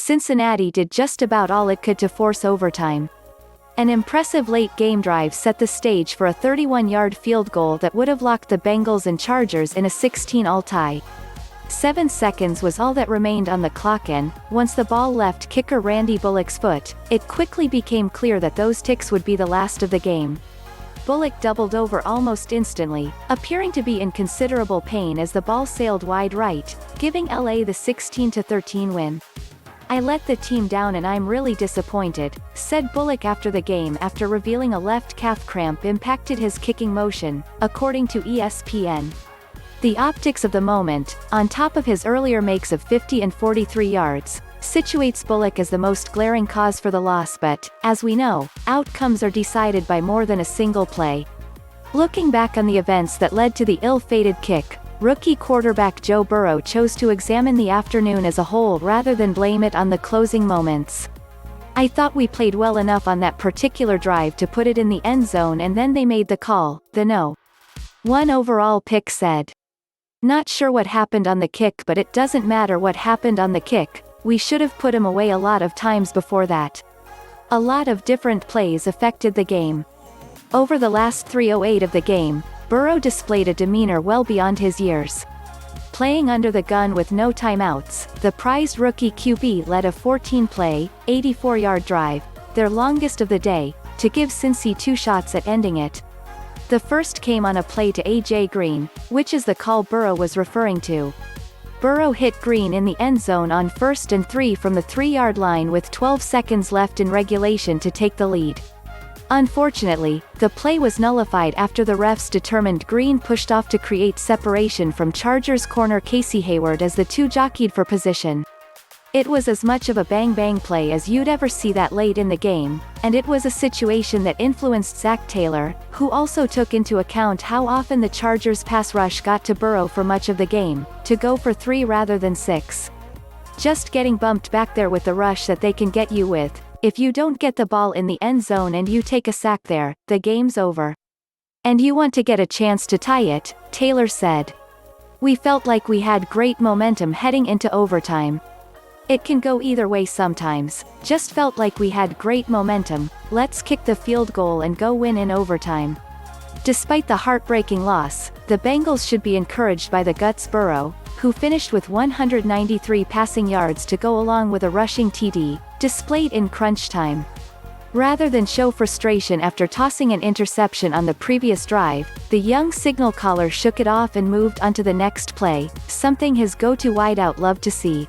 Cincinnati did just about all it could to force overtime. An impressive late-game drive set the stage for a 31-yard field goal that would have locked the Bengals and Chargers in a 16-all tie. 7 seconds was all that remained on the clock and, once the ball left kicker Randy Bullock's foot, it quickly became clear that those ticks would be the last of the game. Bullock doubled over almost instantly, appearing to be in considerable pain as the ball sailed wide right, giving LA the 16-13 win. "I let the team down and I'm really disappointed," said Bullock after the game after revealing a left calf cramp impacted his kicking motion, according to ESPN. The optics of the moment, on top of his earlier makes of 50 and 43 yards, situates Bullock as the most glaring cause for the loss, but, as we know, outcomes are decided by more than a single play. Looking back on the events that led to the ill-fated kick, rookie quarterback Joe Burrow chose to examine the afternoon as a whole rather than blame it on the closing moments. "I thought we played well enough on that particular drive to put it in the end zone and then they made the call," the No. 1 overall pick said. "Not sure what happened on the kick, but it doesn't matter what happened on the kick, we should have put him away a lot of times before that. A lot of different plays affected the game. Over the last 3:08 of the game, Burrow displayed a demeanor well beyond his years. Playing under the gun with no timeouts, the prized rookie QB led a 14-play, 84-yard drive, their longest of the day, to give Cincy 2 shots at ending it. The first came on a play to A.J. Green, which is the call Burrow was referring to. Burrow hit Green in the end zone on 1st and 3 from the 3-yard line with 12 seconds left in regulation to take the lead. Unfortunately, the play was nullified after the refs determined Green pushed off to create separation from Chargers corner Casey Hayward as the two jockeyed for position. It was as much of a bang-bang play as you'd ever see that late in the game, and it was a situation that influenced Zac Taylor, who also took into account how often the Chargers' pass rush got to Burrow for much of the game, to go for 3 rather than 6. Just getting bumped back there with the rush that they can get you with. If you don't get the ball in the end zone and you take a sack there, the game's over. And you want to get a chance to tie it," Taylor said. "We felt like we had great momentum heading into overtime. It can go either way sometimes, just felt like we had great momentum, let's kick the field goal and go win in overtime." Despite the heartbreaking loss, the Bengals should be encouraged by the guts Burrow, who finished with 193 passing yards to go along with a rushing TD, displayed in crunch time. Rather than show frustration after tossing an interception on the previous drive, the young signal caller shook it off and moved onto the next play, something his go-to wideout loved to see.